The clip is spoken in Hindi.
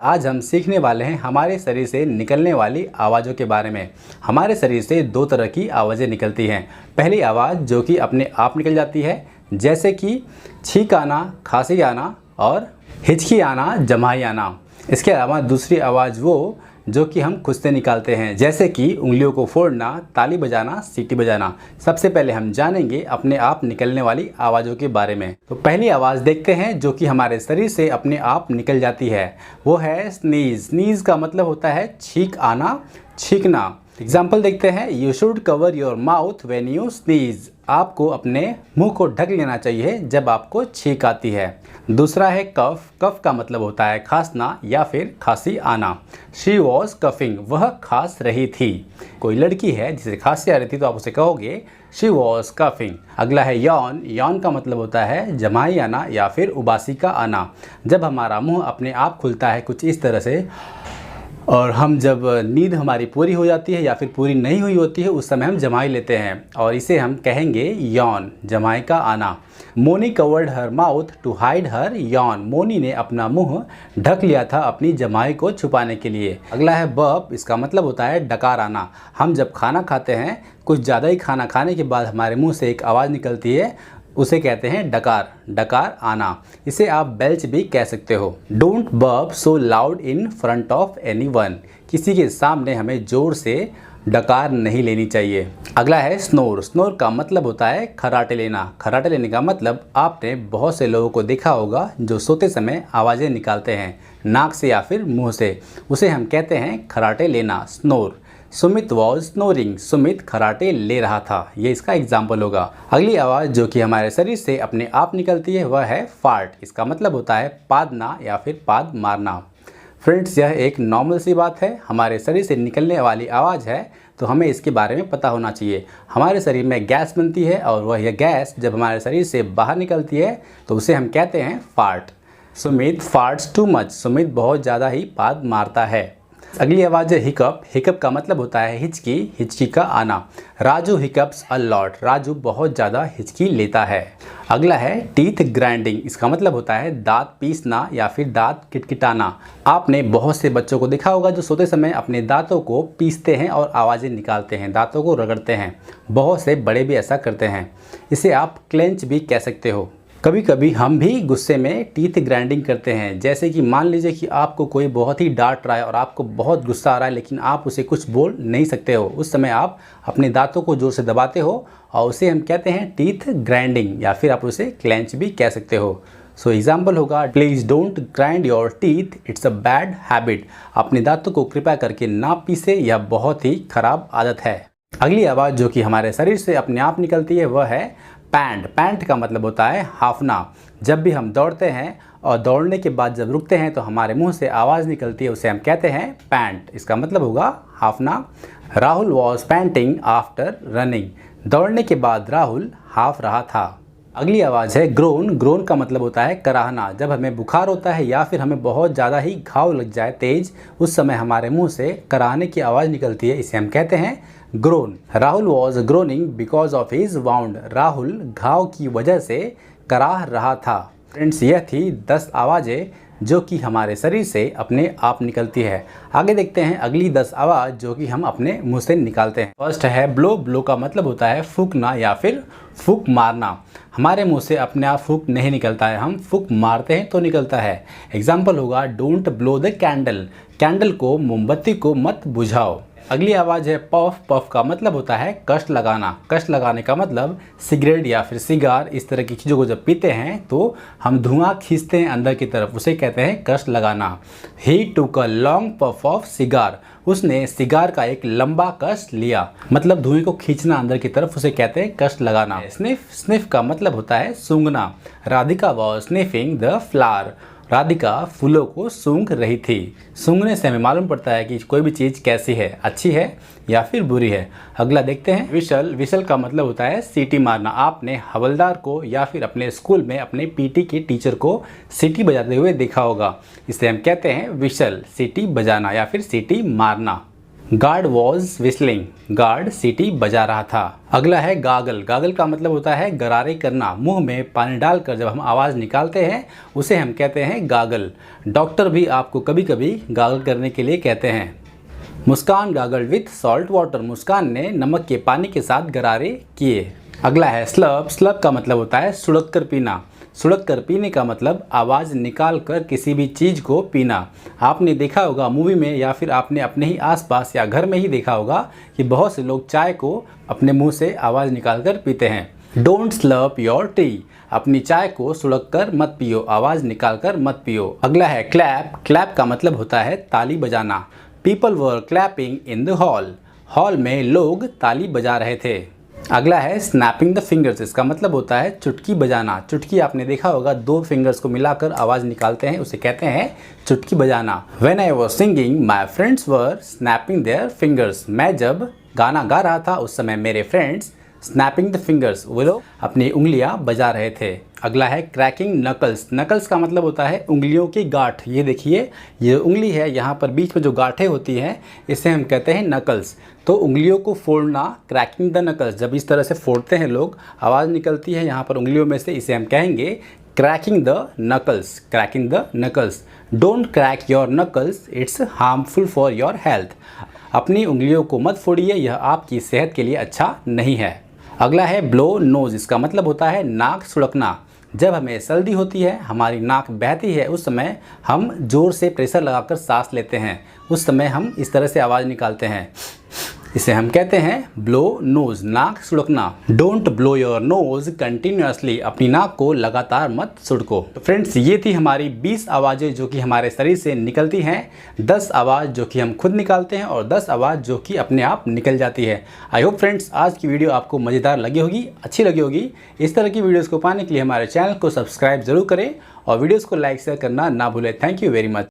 आज हम सीखने वाले हैं हमारे शरीर से निकलने वाली आवाज़ों के बारे में। हमारे शरीर से दो तरह की आवाज़ें निकलती हैं। पहली आवाज़ जो कि अपने आप निकल जाती है, जैसे कि छींक आना, खांसी आना और हिचकी आना, जमाई आना। इसके अलावा दूसरी आवाज़ वो जो कि हम खुद से निकालते हैं, जैसे कि उंगलियों को फोड़ना, ताली बजाना, सीटी बजाना। सबसे पहले हम जानेंगे अपने आप निकलने वाली आवाज़ों के बारे में। तो पहली आवाज़ देखते हैं जो कि हमारे शरीर से अपने आप निकल जाती है, वो है स्नीज। स्नीज का मतलब होता है छींक आना, छींकना। एग्जाम्पल देखते हैं, you should cover your mouth when you sneeze. आपको अपने मुंह को ढक लेना चाहिए जब आपको छींक आती है। दूसरा है कफ। कफ का मतलब होता है खांसना या फिर खांसी आना। शी वॉज कफिंग, वह खांस रही थी। कोई लड़की है जिसे खांसी आ रही थी तो आप उसे कहोगे शी वॉज कफिंग। अगला है यॉन। यॉन का मतलब होता है जमाई आना या फिर उबासी का आना। जब हमारा मुंह अपने आप खुलता है कुछ इस तरह से, और हम जब नींद हमारी पूरी हो जाती है या फिर पूरी नहीं हुई होती है उस समय हम जमाई लेते हैं और इसे हम कहेंगे यॉन, जमाई का आना। Moni covered her mouth to hide her yawn. Moni ने अपना मुंह ढक लिया था अपनी जमाई को छुपाने के लिए। अगला है बर्प। इसका मतलब होता है डकार आना। हम जब खाना खाते हैं, कुछ ज़्यादा ही खाना खाने के बाद हमारे मुंह से एक आवाज़ निकलती है, उसे कहते हैं डकार, डकार आना। इसे आप बेल्च भी कह सकते हो। Don't burp so loud in front of anyone. किसी के सामने हमें जोर से डकार नहीं लेनी चाहिए। अगला है स्नोर। स्नोर का मतलब होता है खर्राटे लेना। खर्राटे लेने का मतलब आपने बहुत से लोगों को देखा होगा जो सोते समय आवाज़ें निकालते हैं नाक से या फिर मुंह से, उसे हम कहते हैं खर्राटे लेना, snore. Sumit was snoring. Sumit खर्राटे ले रहा था, ये इसका एग्जाम्पल होगा। अगली आवाज़ जो कि हमारे शरीर से अपने आप निकलती है वह है फार्ट। इसका मतलब होता है पादना या फिर पाद मारना। फ्रेंड्स, यह एक नॉर्मल सी बात है। हमारे शरीर से निकलने वाली आवाज़ है तो हमें इसके बारे में पता होना चाहिए। हमारे शरीर में गैस बनती है और वह यह गैस जब हमारे शरीर से बाहर निकलती है तो उसे हम कहते हैं fart. Sumit farts too much. Sumit बहुत ज़्यादा ही पाद मारता है। अगली आवाज़ है हिकअप। हिकअप का मतलब होता है हिचकी, हिचकी का आना। Raju hiccups a lot. Raju बहुत ज़्यादा हिचकी लेता है। अगला है टीथ ग्राइंडिंग। इसका मतलब होता है दांत पीसना या फिर दांत किटकिटाना। आपने बहुत से बच्चों को देखा होगा जो सोते समय अपने दांतों को पीसते हैं और आवाज़ें निकालते हैं, दांतों को रगड़ते हैं। बहुत से बड़े भी ऐसा करते हैं। इसे आप क्लेंच भी कह सकते हो। कभी कभी हम भी गुस्से में टीथ ग्राइंडिंग करते हैं, जैसे कि मान लीजिए कि आपको कोई बहुत ही डांट रहा है और आपको बहुत गुस्सा आ रहा है लेकिन आप उसे कुछ बोल नहीं सकते हो। उस समय आप अपने दांतों को जोर से दबाते हो और उसे हम कहते हैं टीथ ग्राइंडिंग या फिर आप उसे क्लेंच भी कह सकते हो। सो एग्जाम्पल होगा, please don't grind your teeth, it's a bad habit. अपने दांतों को कृपया करके ना पीसे, यह बहुत ही खराब आदत है। अगली आवाज़ जो कि हमारे शरीर से अपने आप निकलती है वह है पैंट। पैंट का मतलब होता है हाफना। जब भी हम दौड़ते हैं और दौड़ने के बाद जब रुकते हैं तो हमारे मुंह से आवाज़ निकलती है, उसे हम कहते हैं पैंट। इसका मतलब होगा हाफना। Rahul was panting after running. दौड़ने के बाद राहुल हाफ रहा था। अगली आवाज़ है ग्रोन। ग्रोन का मतलब होता है कराहना। जब हमें बुखार होता है या फिर हमें बहुत ज़्यादा ही घाव लग जाए तेज, उस समय हमारे मुंह से कराहने की आवाज़ निकलती है, इसे हम कहते हैं grown. Rahul was groaning because of his wound. Rahul घाव की वजह से कराह रहा था। फ्रेंड्स, यह थी 10 आवाज़ें जो कि हमारे शरीर से अपने आप निकलती है। आगे देखते हैं अगली 10 आवाज़ जो कि हम अपने मुंह से निकालते हैं। फर्स्ट है ब्लो। ब्लो का मतलब होता है फूंकना या फिर फूंक मारना। हमारे मुंह से अपने आप फूंक नहीं निकलता है, हम फूंक मारते हैं तो निकलता है। एग्जाम्पल होगा, don't blow the candle. Candle को, मोमबत्ती को मत बुझाओ। अगली आवाज़ है पफ। पफ का मतलब होता है कष्ट लगाना। कष्ट लगाने का मतलब सिगरेट या फिर सिगार, इस तरह की चीज़ों को जब पीते हैं तो हम धुआं खींचते हैं अंदर की तरफ, उसे कहते हैं कष्ट लगाना। He took a long puff of cigar. उसने सिगार का एक लंबा कष्ट लिया, मतलब धुएं को खींचना अंदर की तरफ, उसे कहते हैं कष्ट लगाना। स्निफ। स्निफ का मतलब होता है सूंघना। Radhika was sniffing the flower. Radhika फूलों को सूंघ रही थी। सूंघने से हमें मालूम पड़ता है कि कोई भी चीज़ कैसी है, अच्छी है या फिर बुरी है। अगला देखते हैं विशल। विशल का मतलब होता है सीटी मारना। आपने हवलदार को या फिर अपने स्कूल में अपने पीटी के टीचर को सीटी बजाते हुए देखा होगा, इसे हम कहते हैं विशल, सीटी बजाना या फिर सीटी मारना। गार्ड वॉज विस्लिंग, गार्ड सीटी बजा रहा था। अगला है गागल। गागल का मतलब होता है गरारे करना, मुंह में पानी डालकर जब हम आवाज़ निकालते हैं उसे हम कहते हैं गागल। डॉक्टर भी आपको कभी कभी गागल करने के लिए कहते हैं। मुस्कान गागल विथ सॉल्ट वाटर, मुस्कान ने नमक के पानी के साथ गरारे किए। अगला है स्लर्प। स्लर्प का मतलब होता है सुड़क कर पीना। सुड़क कर पीने का मतलब आवाज़ निकाल कर किसी भी चीज़ को पीना। आपने देखा होगा मूवी में या फिर आपने अपने ही आसपास या घर में ही देखा होगा कि बहुत से लोग चाय को अपने मुंह से आवाज़ निकाल कर पीते हैं। डोंट स्लर्प योर टी, अपनी चाय को सुड़क कर मत पियो, आवाज़ निकाल कर मत पियो। अगला है क्लैप। क्लैप का मतलब होता है ताली बजाना। People were clapping in the hall, hall में लोग ताली बजा रहे थे। अगला है स्नैपिंग द फिंगर्स। इसका मतलब होता है चुटकी बजाना। चुटकी आपने देखा होगा, दो फिंगर्स को मिलाकर आवाज़ निकालते हैं, उसे कहते हैं चुटकी बजाना। When I was singing my friends were snapping their fingers, मैं जब गाना गा रहा था उस समय मेरे फ्रेंड्स स्नैपिंग द फिंगर्स, वो लोग अपनी उंगलियां बजा रहे थे। अगला है क्रैकिंग नकल्स। नकल्स का मतलब होता है उंगलियों की गांठ। ये देखिए, ये उंगली है, यहाँ पर बीच में जो गांठें होती हैं इसे हम कहते हैं नकल्स। तो उंगलियों को फोड़ना, क्रैकिंग द नकल्स, जब इस तरह से फोड़ते हैं लोग आवाज़ निकलती है यहाँ पर उंगलियों में से, इसे हम कहेंगे cracking the knuckles. Cracking the knuckles. Don't crack your knuckles, it's harmful for your health, अपनी उंगलियों को मत फोड़िए, यह आपकी सेहत के लिए अच्छा नहीं है। अगला है ब्लो नोज। इसका मतलब होता है नाक सुड़कना। जब हमें सर्दी होती है, हमारी नाक बहती है, उस समय हम जोर से प्रेशर लगाकर सांस लेते हैं, उस समय हम इस तरह से आवाज़ निकालते हैं, इसे हम कहते हैं ब्लो नोज, नाक सुड़कना। Don't blow your nose continuously, अपनी नाक को लगातार मत सुड़को। तो फ्रेंड्स, ये थी हमारी 20 आवाज़ें जो कि हमारे शरीर से निकलती हैं। 10 आवाज़ जो कि हम खुद निकालते हैं और 10 आवाज़ जो कि अपने आप निकल जाती है। आई होप फ्रेंड्स आज की वीडियो आपको मज़ेदार लगी होगी, अच्छी लगी होगी। इस तरह की वीडियोज़ को पाने के लिए हमारे चैनल को सब्सक्राइब जरूर करें और वीडियोज़ को लाइक शेयर करना ना भूलें। Thank you very much.